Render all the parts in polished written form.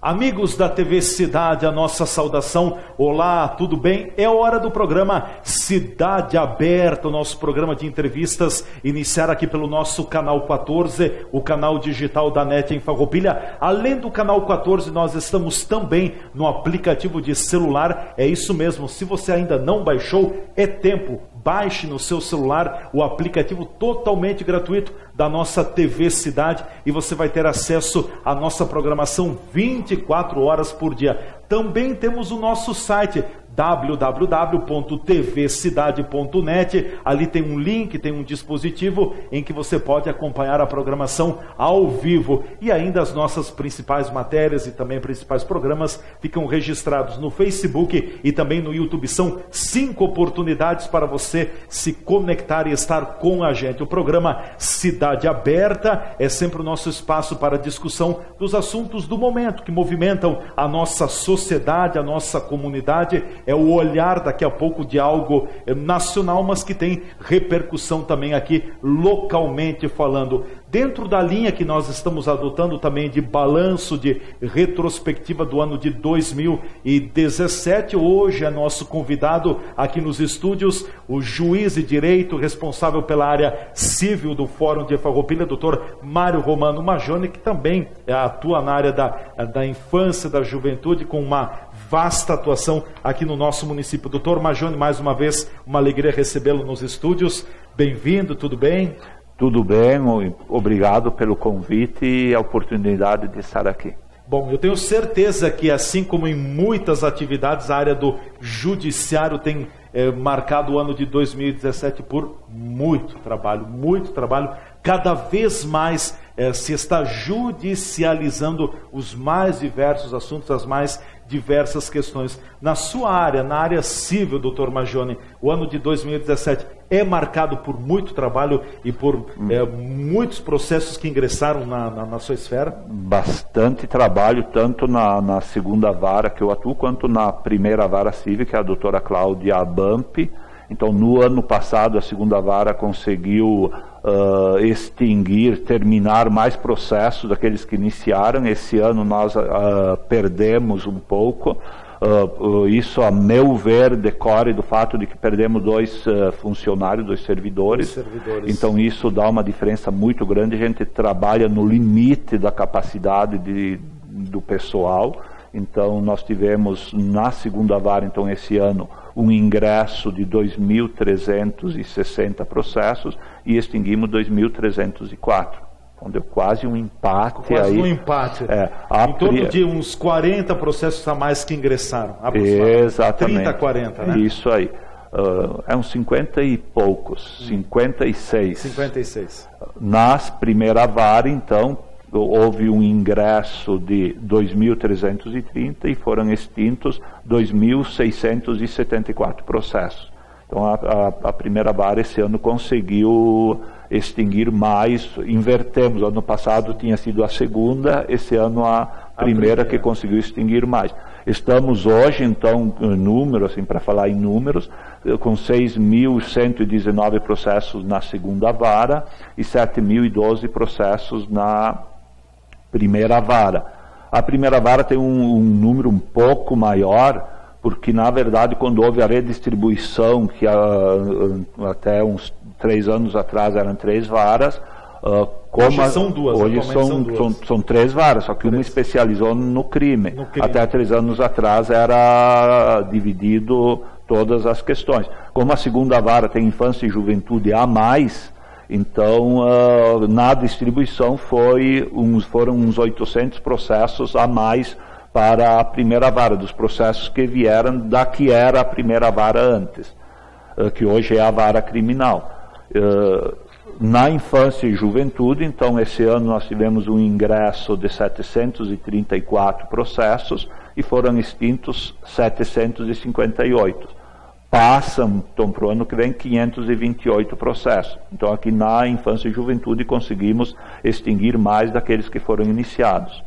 Amigos da TV Cidade, a nossa saudação. Olá, tudo bem? É hora do programa Cidade Aberta, o nosso programa de entrevistas, iniciar aqui pelo nosso canal 14, o canal digital da NET em Farroupilha. Além do canal 14, nós estamos também no aplicativo de celular. É isso mesmo, se você ainda não baixou, é tempo. Baixe no seu celular o aplicativo totalmente gratuito da nossa TV Cidade e você vai ter acesso à nossa programação 24 horas por dia. Também temos o nosso site www.tvcidade.net. Ali tem um link, tem um dispositivo em que você pode acompanhar a programação ao vivo. E ainda as nossas principais matérias e também principais programas ficam registrados no Facebook e também no YouTube. São 5 oportunidades para você se conectar e estar com a gente. O programa Cidade Aberta é sempre o nosso espaço para discussão dos assuntos do momento que movimentam a nossa sociedade, a nossa comunidade. É o olhar daqui a pouco de algo nacional, mas que tem repercussão também aqui localmente falando. Dentro da linha que nós estamos adotando também de balanço, de retrospectiva do ano de 2017, hoje é nosso convidado aqui nos estúdios, o juiz de direito responsável pela área civil do Fórum de Farroupilha, doutor Mário Romano Majoni, que também atua na área da infância, da juventude, com uma vasta atuação aqui no nosso município. Doutor Majoni, mais uma vez, uma alegria recebê-lo nos estúdios. Bem-vindo, tudo bem? Tudo bem, obrigado pelo convite e a oportunidade de estar aqui. Bom, eu tenho certeza que, assim como em muitas atividades, a área do judiciário tem marcado o ano de 2017 por muito trabalho, cada vez mais se está judicializando os mais diversos assuntos, as mais diversas questões. Na sua área, na área civil, doutor Majoni, o ano de 2017 é marcado por muito trabalho e por muitos processos que ingressaram na sua esfera? Bastante trabalho, tanto na segunda vara que eu atuo, quanto na primeira vara civil, que é a doutora Cláudia Bampi. Então, no ano passado, a segunda vara conseguiu terminar mais processos daqueles que iniciaram. Esse ano nós perdemos um pouco. Isso, a meu ver, decorre do fato de que perdemos 2 funcionários, 2 servidores. Então isso dá uma diferença muito grande. A gente trabalha no limite da capacidade do pessoal. Então nós tivemos na segunda vara, então esse ano, um ingresso de 2.360 processos e extinguimos 2.304. Então deu quase um empate. Quase um empate. Em torno de uns 40 processos a mais que ingressaram. Exatamente. 30, 40, né? Isso aí. É uns 50 e poucos, 56. 56. Nas primeira vara, então, houve um ingresso de 2.330 e foram extintos 2.674 processos. Então a primeira vara esse ano conseguiu extinguir mais, invertemos, ano passado tinha sido a segunda, esse ano a primeira que conseguiu extinguir mais. Estamos hoje, então, para falar em números, com 6.119 processos na segunda vara e 7.012 processos na primeira vara. A primeira vara tem um número um pouco maior, porque na verdade quando houve a redistribuição, que até uns 3 anos atrás eram 3 varas, hoje são 2. Hoje são 3 varas, só que uma especializou no crime. Até 3 anos atrás era dividido todas as questões. Como a segunda vara tem infância e juventude a mais, então na distribuição foram uns 800 processos a mais para a primeira vara, dos processos que vieram da que era a primeira vara antes, que hoje é a vara criminal. Na infância e juventude, então esse ano nós tivemos um ingresso de 734 processos e foram extintos 758. Passam, então, para o ano que vem, 528 processos. Então aqui na infância e juventude conseguimos extinguir mais daqueles que foram iniciados.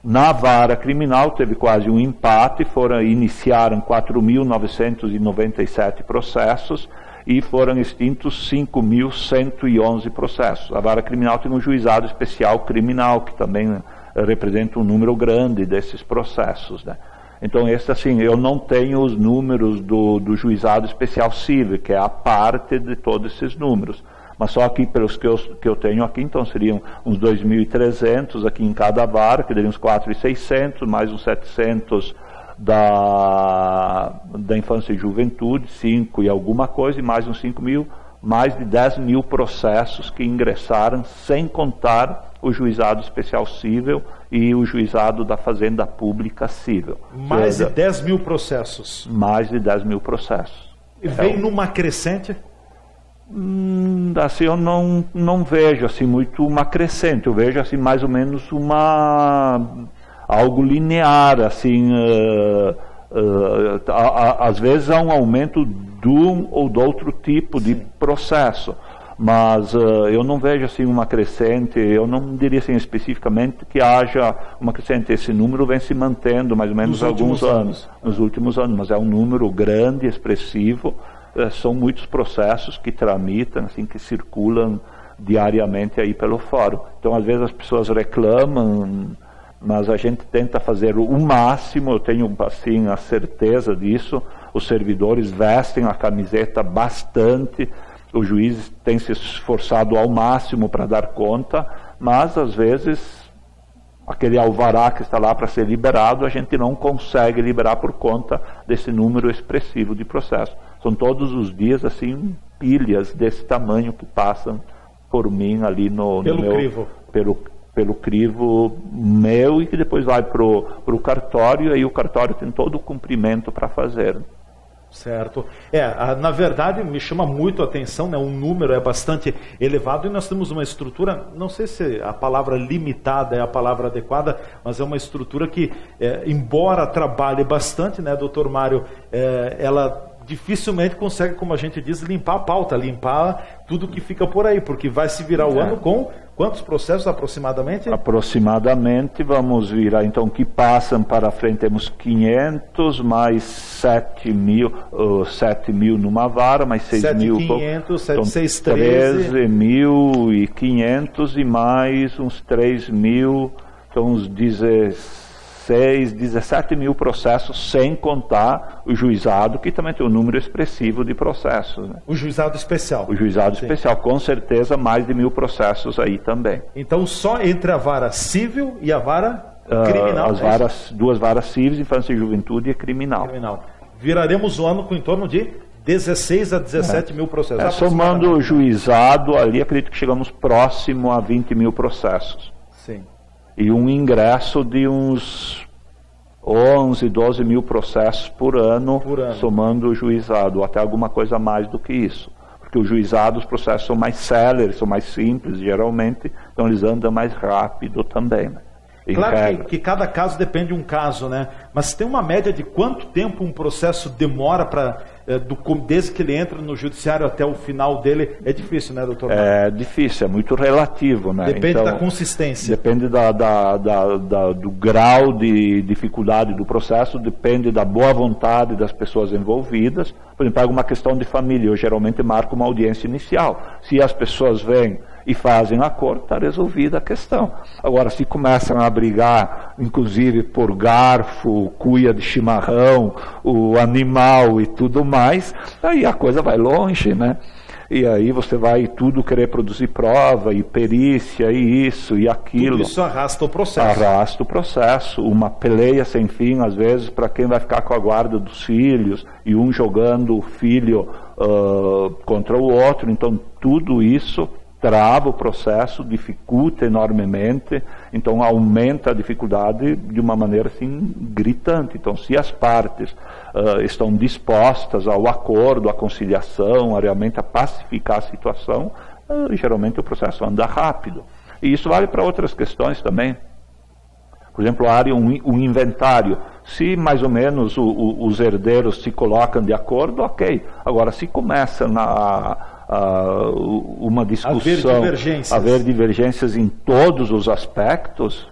Na vara criminal teve quase um empate, iniciaram 4.997 processos e foram extintos 5.111 processos. A vara criminal tem um juizado especial criminal, que também representa um número grande desses processos, né? Então, assim, eu não tenho os números do juizado especial civil, que é a parte de todos esses números. Mas só aqui, pelos que eu tenho aqui, então seriam uns 2.300 aqui em cada vara, que dariam uns 4.600, mais uns 700 da infância e juventude, 5 e alguma coisa, e mais uns 5.000, mais de 10.000 processos que ingressaram, sem contar o juizado especial civil e o juizado da fazenda pública civil. Mais de 10.000 processos. Mais de 10.000 processos. E vem numa crescente? Assim, eu não vejo assim muito uma crescente, eu vejo assim mais ou menos algo linear, assim, às vezes há um aumento de um ou do outro tipo de processo, mas eu não vejo assim uma crescente, eu não diria assim especificamente que haja uma crescente. Esse número vem se mantendo mais ou menos alguns anos, nos últimos anos, mas é um número grande, expressivo. São muitos processos que tramitam, assim, que circulam diariamente aí pelo fórum. Então, às vezes as pessoas reclamam, mas a gente tenta fazer o máximo, eu tenho, assim, a certeza disso. Os servidores vestem a camiseta bastante, os juízes têm se esforçado ao máximo para dar conta, mas às vezes aquele alvará que está lá para ser liberado, a gente não consegue liberar por conta desse número expressivo de processos. São todos os dias, assim, pilhas desse tamanho que passam por mim ali pelo crivo meu, e que depois vai para o cartório, e aí o cartório tem todo o cumprimento para fazer. Certo. Na verdade, me chama muito a atenção, né? O número é bastante elevado e nós temos uma estrutura, não sei se a palavra limitada é a palavra adequada, mas é uma estrutura que, embora trabalhe bastante, né, doutor Mário, ela dificilmente consegue, como a gente diz, limpar a pauta, limpar tudo que fica por aí, porque vai se virar o ano com quantos processos aproximadamente? Aproximadamente, vamos virar, então, que passam para frente, temos 500, mais 7.000 numa vara, mais 6.000... 7.500, 13.500 e mais uns 3.000, então uns 17.000 processos, sem contar o juizado, que também tem um número expressivo de processos, né? O juizado especial. O juizado especial, com certeza, mais de 1.000 processos aí também. Então, só entre a vara civil e a vara criminal? Duas varas civis, infância e juventude, e criminal. Viraremos o ano com em torno de 16 a 17 mil processos. Somando o juizado, ali acredito que chegamos próximo a 20.000 processos. Sim. E um ingresso de uns 11, 12 mil processos por ano, somando o juizado, até alguma coisa mais do que isso. Porque o juizado, os processos são mais céleres, são mais simples, geralmente, então eles andam mais rápido também, né? Claro que cada caso depende de um caso, né? Mas tem uma média de quanto tempo um processo demora desde que ele entra no judiciário até o final dele? É difícil, né, doutor? É difícil, é muito relativo, né? Depende da consistência. Depende do grau de dificuldade do processo, depende da boa vontade das pessoas envolvidas. Por exemplo, alguma questão de família, eu geralmente marco uma audiência inicial. Se as pessoas vêm e fazem acordo, está resolvida a questão. Agora, se começam a brigar, inclusive por garfo, cuia de chimarrão, o animal e tudo mais, aí a coisa vai longe, né? E aí você vai tudo querer produzir prova e perícia e isso e aquilo. Tudo isso arrasta o processo. Arrasta o processo. Uma peleia sem fim, às vezes, para quem vai ficar com a guarda dos filhos, e um jogando o filho contra o outro. Então, tudo isso trava o processo, dificulta enormemente, então aumenta a dificuldade de uma maneira assim gritante. Então, se as partes estão dispostas ao acordo, à conciliação, realmente a pacificar a situação, geralmente o processo anda rápido. E isso vale para outras questões também. Por exemplo, a área, um inventário. Se mais ou menos os herdeiros se colocam de acordo, ok. Agora, se começa uma discussão, haver divergências em todos os aspectos,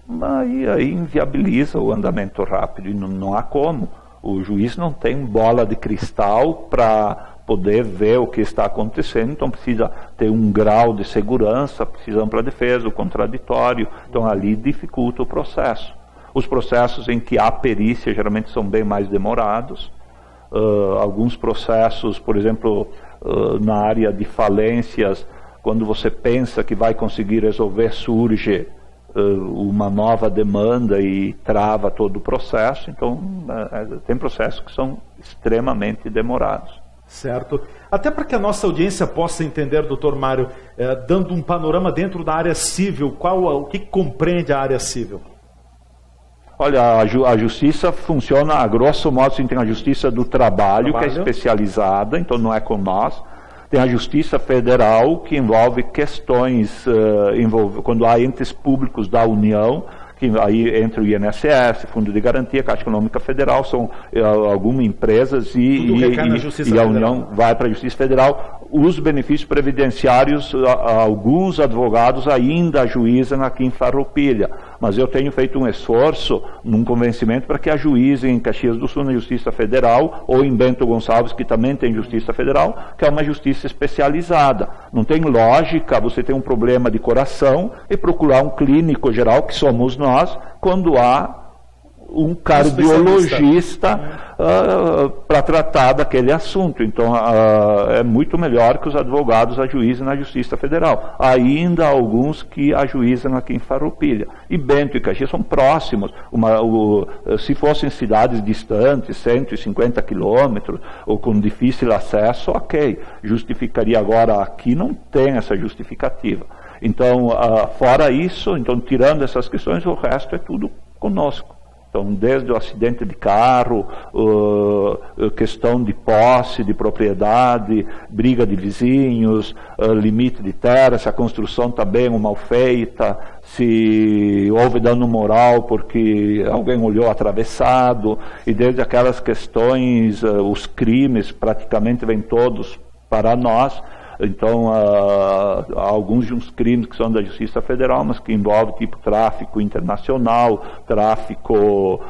aí inviabiliza o andamento rápido, e não há como. O juiz não tem bola de cristal para poder ver o que está acontecendo, então precisa ter um grau de segurança, precisa ampla defesa, o contraditório, então ali dificulta o processo. Os processos em que há perícia geralmente são bem mais demorados. Alguns processos, por exemplo, na área de falências, quando você pensa que vai conseguir resolver, surge uma nova demanda e trava todo o processo. Então, tem processos que são extremamente demorados. Certo. Até para que a nossa audiência possa entender, doutor Mário, dando um panorama dentro da área civil, o que compreende a área civil? Olha, a justiça funciona, a grosso modo, assim, tem a justiça do trabalho, que é especializada, então não é com nós. Tem a justiça federal, que envolve questões, quando há entes públicos da União, que aí entra o INSS, Fundo de Garantia, Caixa Econômica Federal, são algumas empresas e a União vai para a Justiça Federal. Os benefícios previdenciários, alguns advogados ainda ajuizam aqui em Farroupilha, mas eu tenho feito um esforço, num convencimento, para que ajuizem em Caxias do Sul na Justiça Federal, ou em Bento Gonçalves, que também tem Justiça Federal, que é uma justiça especializada. Não tem lógica você ter um problema de coração e procurar um clínico geral, que somos nós, quando há um cardiologista para tratar daquele assunto. Então, é muito melhor que os advogados ajuizem na Justiça Federal. Ainda há alguns que ajuizam aqui em Farroupilha. E Bento e Caxias são próximos. Se fossem cidades distantes, 150 quilômetros, ou com difícil acesso, ok. Justificaria. Agora, aqui não tem essa justificativa. Então, fora isso, então, tirando essas questões, o resto é tudo conosco. Então, desde o acidente de carro, questão de posse, de propriedade, briga de vizinhos, limite de terra, se a construção está bem ou mal feita, se houve dano moral porque alguém olhou atravessado, e desde aquelas questões, os crimes praticamente vêm todos para nós. Então, há alguns de uns crimes que são da Justiça Federal, mas que envolvem tipo tráfico internacional, tráfico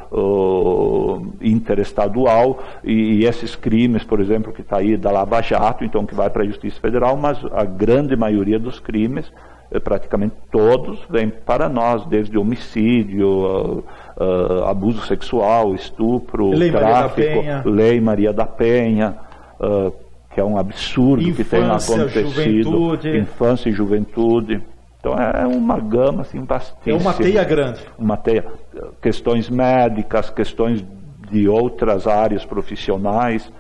interestadual, e esses crimes, por exemplo, que está aí da Lava Jato, então que vai para a Justiça Federal, mas a grande maioria dos crimes, praticamente todos, vêm para nós, desde homicídio, abuso sexual, estupro, tráfico, Lei Maria da Penha, que é um absurdo infância, que tem acontecido, juventude. Infância e juventude. Então é uma gama assim vastíssima. É uma teia grande. Uma teia. Questões médicas, questões de outras áreas profissionais,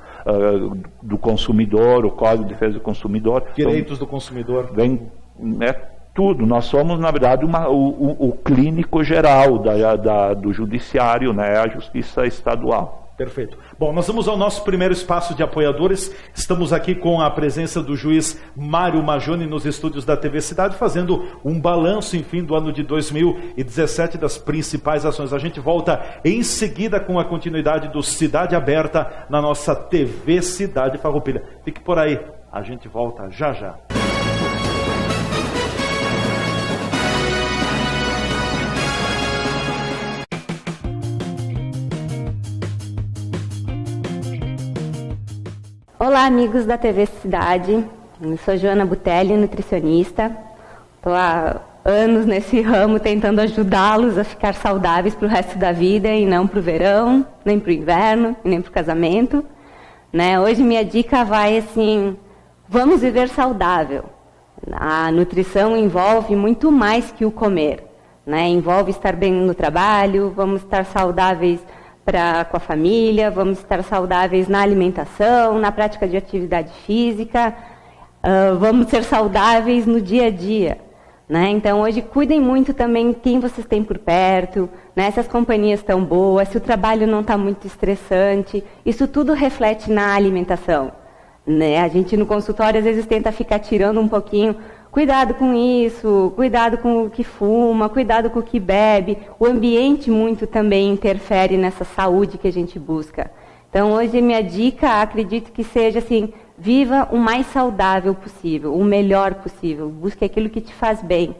do consumidor, o Código de Defesa do Consumidor. Direitos então, do consumidor. Tudo. Nós somos, na verdade, o clínico geral do judiciário, né, a Justiça Estadual. Perfeito. Bom, nós vamos ao nosso primeiro espaço de apoiadores. Estamos aqui com a presença do juiz Mário Majoni nos estúdios da TV Cidade, fazendo um balanço, enfim, do ano de 2017 das principais ações. A gente volta em seguida com a continuidade do Cidade Aberta na nossa TV Cidade Farroupilha. Fique por aí, a gente volta já já. Olá, amigos da TV Cidade. Eu sou Joana Butelli, nutricionista. Estou há anos nesse ramo tentando ajudá-los a ficar saudáveis para o resto da vida e não para o verão, nem para o inverno, e nem para o casamento. Né? Hoje minha dica vai assim, vamos viver saudável. A nutrição envolve muito mais que o comer. Né? Envolve estar bem no trabalho, vamos estar saudáveis com a família, vamos estar saudáveis na alimentação, na prática de atividade física, vamos ser saudáveis no dia a dia. Né? Então, hoje, cuidem muito também quem vocês têm por perto, né? Se as companhias estão boas, se o trabalho não está muito estressante, isso tudo reflete na alimentação. Né? A gente, no consultório, às vezes tenta ficar tirando um pouquinho. Cuidado com isso, cuidado com o que fuma, cuidado com o que bebe. O ambiente muito também interfere nessa saúde que a gente busca. Então, hoje, minha dica, acredito que seja assim, viva o mais saudável possível, o melhor possível. Busque aquilo que te faz bem.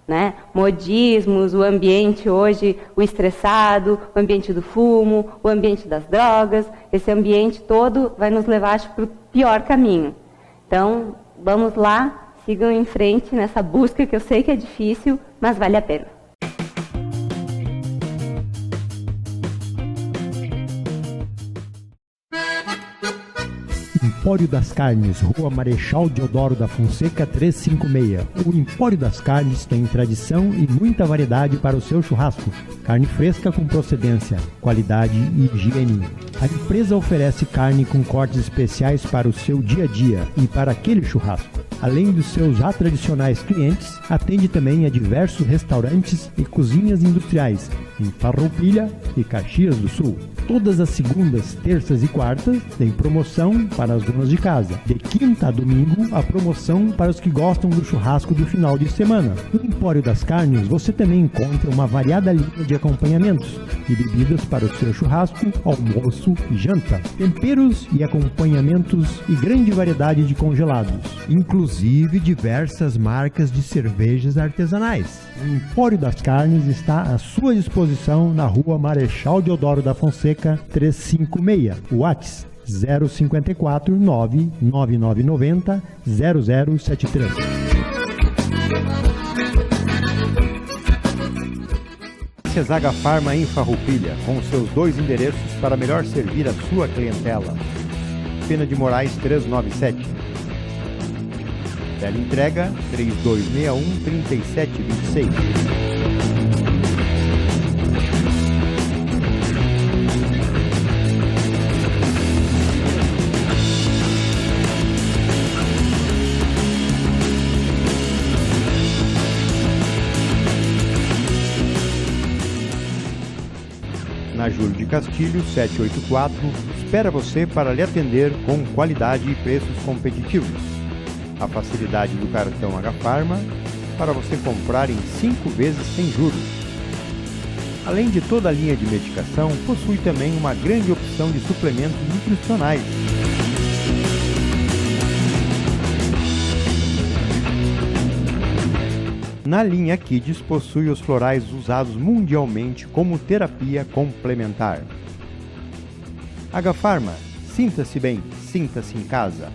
né? Modismos, o ambiente hoje, o estressado, o ambiente do fumo, o ambiente das drogas, esse ambiente todo vai nos levar, acho, para o pior caminho. Então, vamos lá, sigam em frente nessa busca que eu sei que é difícil, mas vale a pena. Empório das Carnes, Rua Marechal Deodoro da Fonseca 356. O Empório das Carnes tem tradição e muita variedade para o seu churrasco. Carne fresca com procedência, qualidade e higiene. A empresa oferece carne com cortes especiais para o seu dia a dia e para aquele churrasco. Além dos seus já tradicionais clientes, atende também a diversos restaurantes e cozinhas industriais em Farroupilha e Caxias do Sul. Todas as segundas, terças e quartas tem promoção para as donas de casa. De quinta a domingo, a promoção para os que gostam do churrasco do final de semana. No Empório das Carnes, você também encontra uma variada linha de acompanhamentos e bebidas para o seu churrasco, almoço e janta. Temperos e acompanhamentos e grande variedade de congelados, inclusive diversas marcas de cervejas artesanais. O Empório das Carnes está à sua disposição na Rua Marechal Deodoro da Fonseca 356. WhatsApp 054 99990 0073. Zaga Farma em Farroupilha, com seus 2 endereços para melhor servir a sua clientela. Pena de Moraes 397. Teleentrega 3261-3726. Na Júlio de Castilho, 784, espera você para lhe atender com qualidade e preços competitivos. A facilidade do cartão H-Pharma para você comprar em 5 vezes sem juros. Além de toda a linha de medicação, possui também uma grande opção de suplementos nutricionais. Na linha Kids possui os florais usados mundialmente como terapia complementar. H-Pharma, sinta-se bem, sinta-se em casa.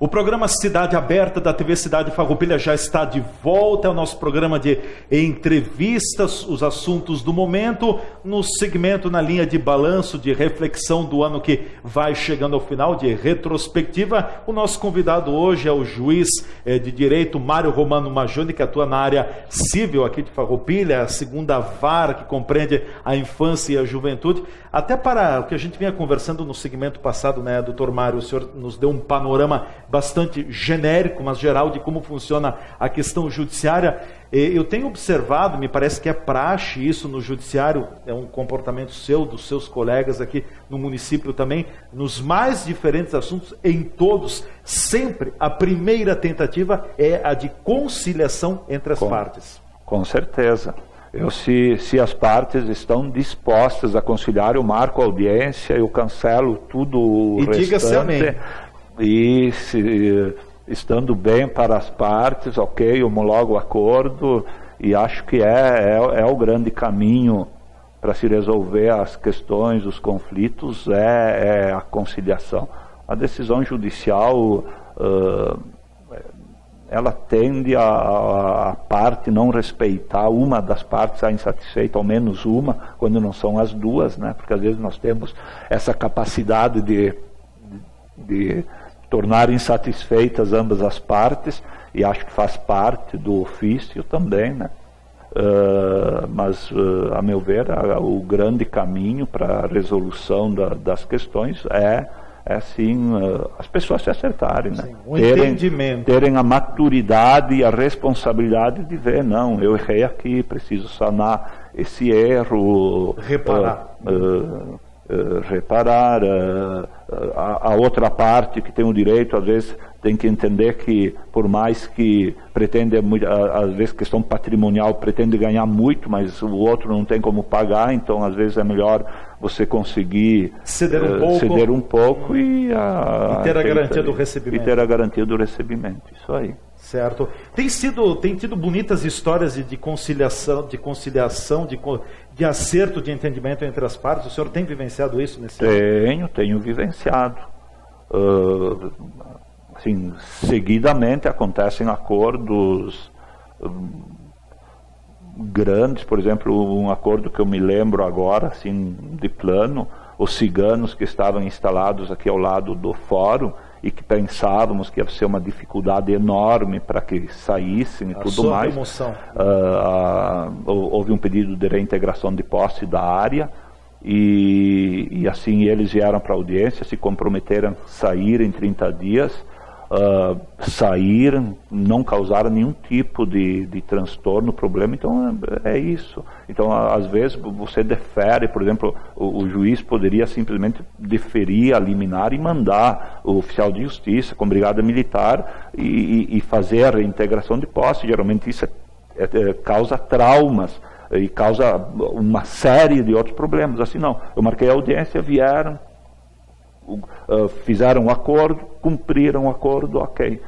O programa Cidade Aberta da TV Cidade Farroupilha já está de volta. É o nosso programa de entrevistas, os assuntos do momento, no segmento na linha de balanço, de reflexão do ano que vai chegando ao final, de retrospectiva. O nosso convidado hoje é o juiz de direito Mário Romano Majoni, que atua na área civil aqui de Farroupilha, a segunda vara que compreende a infância e a juventude. Até para o que a gente vinha conversando no segmento passado, né, doutor Mário, o senhor nos deu um panorama bastante genérico, mas geral, de como funciona a questão judiciária. Eu tenho observado, me parece que é praxe isso no judiciário, é um comportamento seu, dos seus colegas aqui no município também, nos mais diferentes assuntos, em todos, sempre a primeira tentativa é a de conciliação entre as partes. Com certeza. Se as partes estão dispostas a conciliar, eu marco a audiência, eu cancelo tudo o restante. Diga-se amém. E estando bem para as partes, ok, homologo o acordo, e acho que é o grande caminho para se resolver as questões, os conflitos, é a conciliação. A decisão judicial, ela tende a parte não respeitar, uma das partes a insatisfeita, ao menos uma, quando não são as duas, né? Porque às vezes nós temos essa capacidade de tornar insatisfeitas ambas as partes, e acho que faz parte do ofício também, né? Mas, a meu ver, o grande caminho para a resolução das questões é é assim, as pessoas se acertarem, né? Terem a maturidade e a responsabilidade de ver, não, eu errei aqui, preciso sanar esse erro, reparar, a outra parte que tem o direito, às vezes tem que entender que, por mais que pretende, às vezes questão patrimonial, pretende ganhar muito, mas o outro não tem como pagar, então às vezes é melhor você conseguir ceder um pouco e ter a garantia do recebimento. E ter a garantia do recebimento, isso aí. Certo. Tem tido bonitas histórias de conciliação, de acerto, de entendimento entre as partes? O senhor tem vivenciado isso nesse ano? Tenho vivenciado. Assim, seguidamente acontecem acordos grandes, por exemplo, um acordo que eu me lembro agora, assim, de plano, os ciganos que estavam instalados aqui ao lado do fórum e que pensávamos que ia ser uma dificuldade enorme para que saíssem e tudo mais. Houve um pedido de reintegração de posse da área e assim eles vieram para a audiência, se comprometeram a sair em 30 dias, saíram, não causaram nenhum tipo de transtorno, problema, então é isso. Então, às vezes, você defere, por exemplo, o juiz poderia simplesmente deferir a liminar e mandar o oficial de justiça com brigada militar e fazer a reintegração de posse. Geralmente isso causa traumas e causa uma série de outros problemas. Assim não, eu marquei a audiência, vieram, fizeram um acordo, cumpriram o acordo, ok.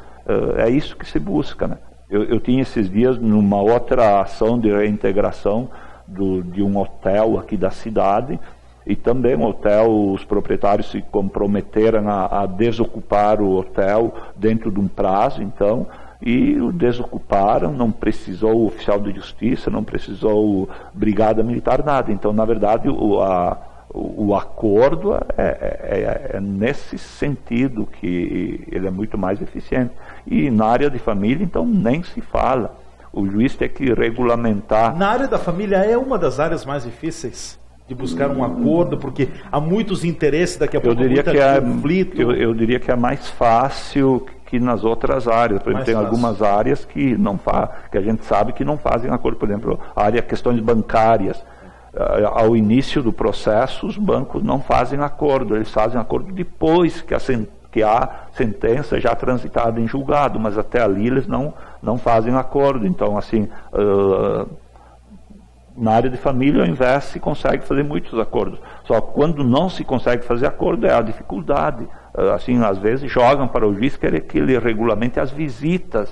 É isso que se busca, né? Eu tinha esses dias numa outra ação de reintegração de um hotel aqui da cidade, e também o hotel, os proprietários se comprometeram a desocupar o hotel dentro de um prazo, então, e o desocuparam, não precisou o oficial de justiça, não precisou brigada militar, nada. Então, na verdade, o acordo é nesse sentido que ele é muito mais eficiente. E na área de família, então, nem se fala. O juiz tem que regulamentar. Na área da família é uma das áreas mais difíceis de buscar um acordo, porque há muitos interesses, daqui a pouco conflito. Eu diria que é mais fácil que nas outras áreas. Por exemplo, tem algumas áreas que a gente sabe que não fazem acordo. Por exemplo, a área questões bancárias. Ao início do processo, os bancos não fazem acordo, eles fazem acordo depois que há sentença já transitada em julgado, mas até ali eles não fazem acordo. Então, assim, na área de família, ao invés, se consegue fazer muitos acordos. Só que quando não se consegue fazer acordo, é a dificuldade. Assim, às vezes, jogam para o juiz que ele regulamente as visitas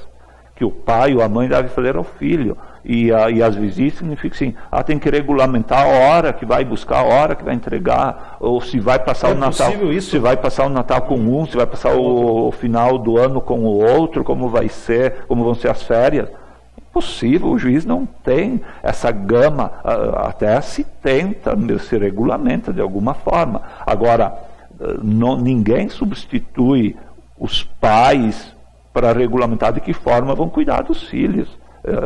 que o pai ou a mãe devem fazer ao filho. E as visitas significa assim, tem que regulamentar a hora que vai buscar, a hora que vai entregar, ou se vai passar o Natal, se vai passar o Natal com um, se vai passar o final do ano com o outro, como vão ser as férias. Impossível, o juiz não tem essa gama, até se tenta, se regulamenta de alguma forma. Agora, ninguém substitui os pais para regulamentar de que forma vão cuidar dos filhos.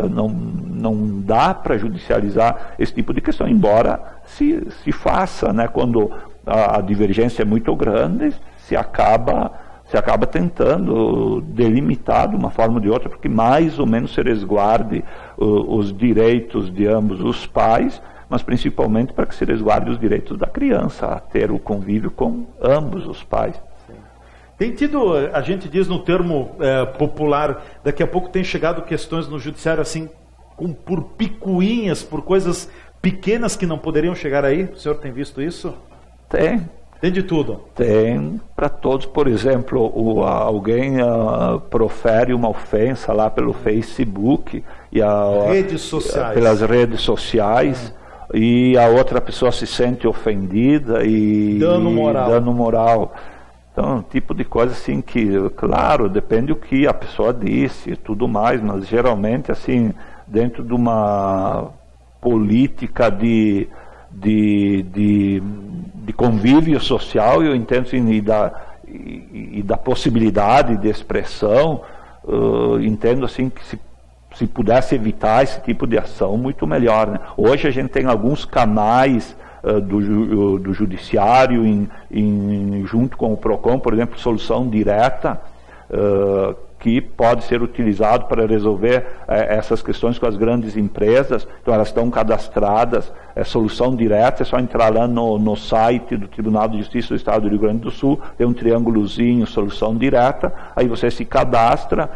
Não dá para judicializar esse tipo de questão, embora se faça, né, quando a divergência é muito grande, se acaba tentando delimitar de uma forma ou de outra, porque mais ou menos se resguarde os direitos de ambos os pais, mas principalmente para que se resguarde os direitos da criança a ter o convívio com ambos os pais. Tem tido, a gente diz no termo popular, daqui a pouco tem chegado questões no judiciário assim, por picuinhas, por coisas pequenas que não poderiam chegar aí? O senhor tem visto isso? Tem. Tem de tudo? Tem para todos. Por exemplo, alguém profere uma ofensa lá pelo Facebook e redes sociais. Pelas redes sociais, e a outra pessoa se sente ofendida e dano moral. Então, um tipo de coisa assim que, claro, depende do que a pessoa disse e tudo mais, mas geralmente, assim, dentro de uma política de convívio social, eu entendo assim, e da possibilidade de expressão, entendo assim que se pudesse evitar esse tipo de ação, muito melhor, né? Hoje a gente tem alguns canais do judiciário, junto com o PROCON, por exemplo, solução direta, que pode ser utilizado para resolver essas questões com as grandes empresas. Então elas estão cadastradas, solução direta, é só entrar lá no site do Tribunal de Justiça do Estado do Rio Grande do Sul, tem um triângulozinho, solução direta, aí você se cadastra,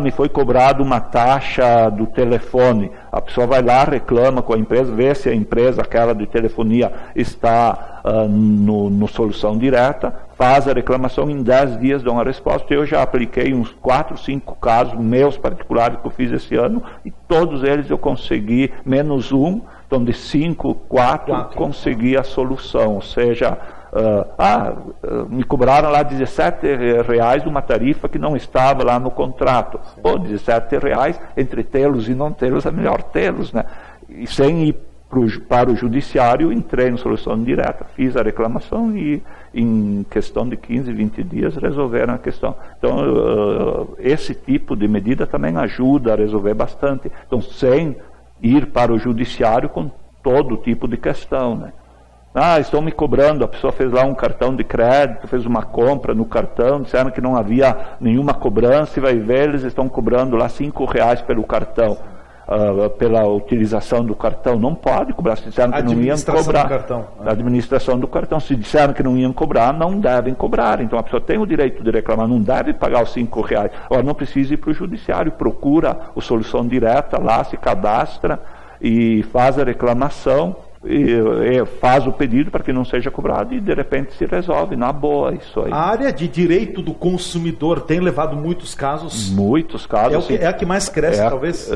me foi cobrado uma taxa do telefone, a pessoa vai lá, reclama com a empresa, vê se a empresa, aquela de telefonia, está no solução direta, faz a reclamação, em 10 dias dão a resposta. Eu já apliquei uns 4, 5 casos meus particulares que eu fiz esse ano, e todos eles eu consegui, menos um, então de 5, 4, consegui a solução. Ou seja, me cobraram lá R$17 uma tarifa que não estava lá no contrato. Pô, R$17, entre tê-los e não tê-los, é melhor tê-los, né? E sem ir para o judiciário, entrei na solução direta, fiz a reclamação e em questão de 15, 20 dias resolveram a questão. Então, esse tipo de medida também ajuda a resolver bastante. Então, sem ir para o judiciário com todo tipo de questão, né? Estão me cobrando, a pessoa fez lá um cartão de crédito, fez uma compra no cartão, disseram que não havia nenhuma cobrança, e vai ver, eles estão cobrando lá R$5 pelo cartão. Pela utilização do cartão, não pode cobrar. Se disseram que não iam cobrar, a administração do cartão, se disseram que não iam cobrar, não devem cobrar. Então a pessoa tem o direito de reclamar, não deve pagar os R$5. Ora, não precisa ir para o judiciário, procura a solução direta lá, se cadastra e faz a reclamação, e faz o pedido para que não seja cobrado, e de repente se resolve na boa isso aí. A área de direito do consumidor tem levado muitos casos? Muitos casos. É a que mais cresce, talvez?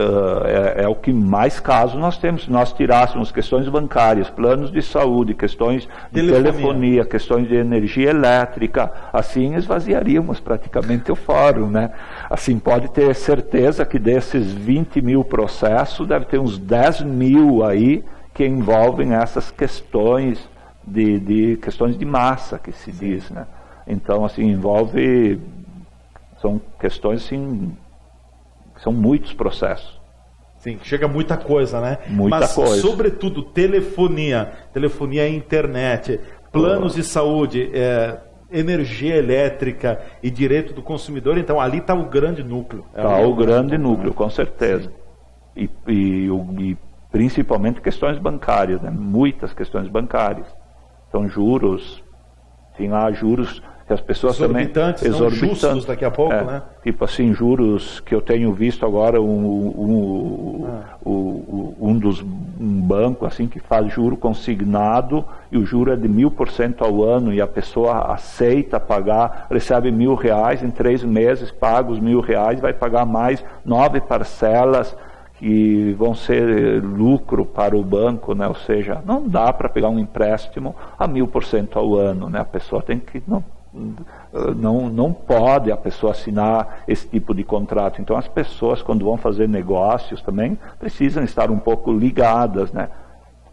É o que mais casos nós temos. Se nós tirássemos questões bancárias, planos de saúde, questões de telefonia, questões de energia elétrica, assim esvaziaríamos praticamente o fórum, né? Assim, pode ter certeza que desses 20 mil processos, deve ter uns 10 mil aí que envolvem essas questões de questões de massa, que se diz, né? Então, assim, são questões, assim, são muitos processos. Sim, chega muita coisa, né? Mas, sobretudo, telefonia e internet, planos de saúde, energia elétrica e direito do consumidor, então ali está o grande núcleo. O grande núcleo, com certeza. E principalmente questões bancárias, né? Muitas questões bancárias. Então, juros, tem lá juros que as pessoas exorbitantes, também... Exorbitantes, justos daqui a pouco, né? Tipo assim, juros que eu tenho visto agora, um banco assim, que faz juro consignado, e o juro é de 1000% ao ano, e a pessoa aceita pagar, recebe R$1.000, em 3 meses paga os R$1.000, vai pagar mais 9 parcelas, que vão ser lucro para o banco, né? Ou seja, não dá para pegar um empréstimo a 1000% ao ano, né? A pessoa tem que não pode a pessoa assinar esse tipo de contrato. Então as pessoas, quando vão fazer negócios também, precisam estar um pouco ligadas, né?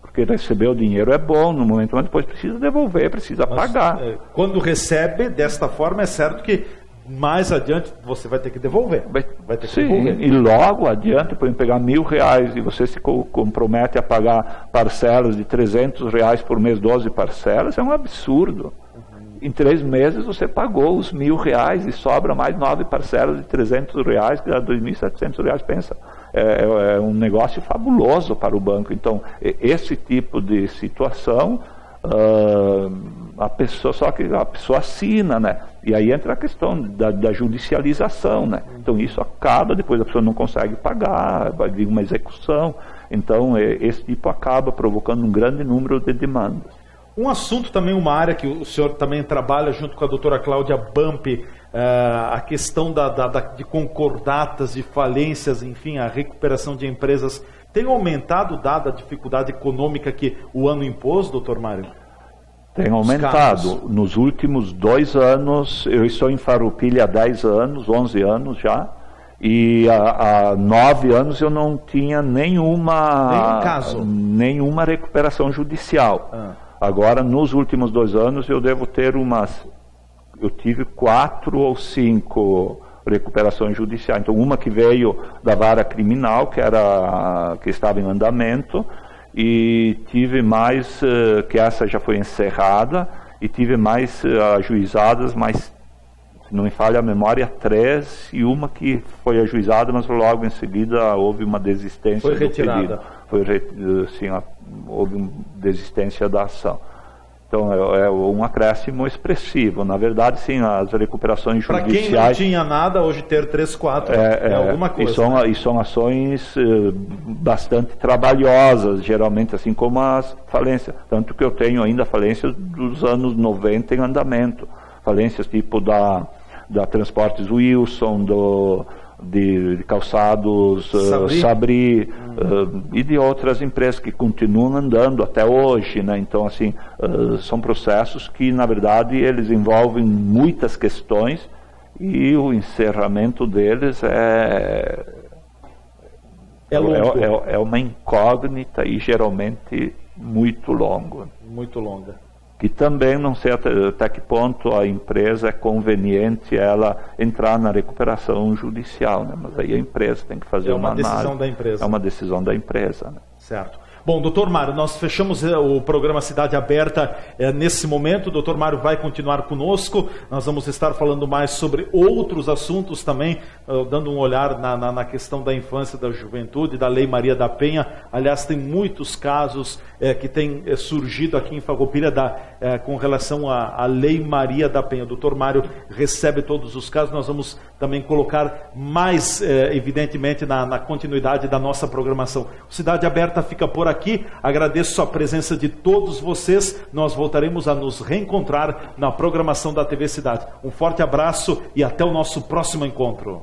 Porque receber o dinheiro é bom no momento, mas depois precisa devolver, precisa pagar. Quando recebe desta forma, é certo que mais adiante você vai ter que devolver. Vai ter que devolver. E logo adiante, por exemplo, pegar R$1.000 e você se compromete a pagar parcelas de R$300 por mês, 12 parcelas, é um absurdo. Em 3 meses você pagou os R$1.000 e sobra mais 9 parcelas de R$300, que dá R$2.700, pensa. É um negócio fabuloso para o banco. Então, esse tipo de situação, só que a pessoa assina, né? E aí entra a questão da judicialização, né? Então isso acaba, depois a pessoa não consegue pagar, vai vir uma execução. Então esse tipo acaba provocando um grande número de demandas. Um assunto também, uma área que o senhor também trabalha junto com a doutora Cláudia Bampi, a questão de concordatas, de falências, enfim, a recuperação de empresas, tem aumentado dada a dificuldade econômica que o ano impôs, doutor Mário? Tem aumentado. Nos últimos 2 anos, eu estou em Farroupilha há 10 anos, 11 anos já, e há 9 anos eu não tinha nenhuma recuperação judicial. Agora, nos últimos 2 anos, eu devo ter eu tive 4 ou 5 recuperações judiciais. Então, uma que veio da vara criminal, que estava em andamento, e tive mais, que essa já foi encerrada, e tive mais ajuizadas, mas, se não me falha a memória, 3, e uma que foi ajuizada, mas logo em seguida houve uma desistência. Foi retirada. Sim, houve uma desistência da ação. Então é um acréscimo expressivo. Na verdade, sim, as recuperações judiciais... Para quem não tinha nada, hoje ter 3, 4 é alguma coisa. E são ações bastante trabalhosas, geralmente, assim como as falências. Tanto que eu tenho ainda falências dos anos 90 em andamento. Falências tipo da Transportes Wilson, de Calçados Sabri, e de outras empresas que continuam andando até hoje, né? Então, assim, são processos que, na verdade, eles envolvem muitas questões, e o encerramento deles é uma incógnita e geralmente muito longo. Muito longa. Que também não sei até que ponto a empresa é conveniente ela entrar na recuperação judicial, né? Mas aí a empresa tem que fazer uma análise. É uma decisão da empresa. É uma decisão da empresa, né? Certo. Bom, doutor Mário, nós fechamos o programa Cidade Aberta nesse momento. O doutor Mário vai continuar conosco. Nós vamos estar falando mais sobre outros assuntos também, dando um olhar na questão da infância e da juventude, da Lei Maria da Penha. Aliás, tem muitos casos que têm surgido aqui em Farroupilha com relação à Lei Maria da Penha. O doutor Mário recebe todos os casos. Nós vamos também colocar mais, evidentemente, na continuidade da nossa programação. O Cidade Aberta fica por aqui. Agradeço a presença de todos vocês. Nós voltaremos a nos reencontrar na programação da TV Cidade. Um forte abraço e até o nosso próximo encontro.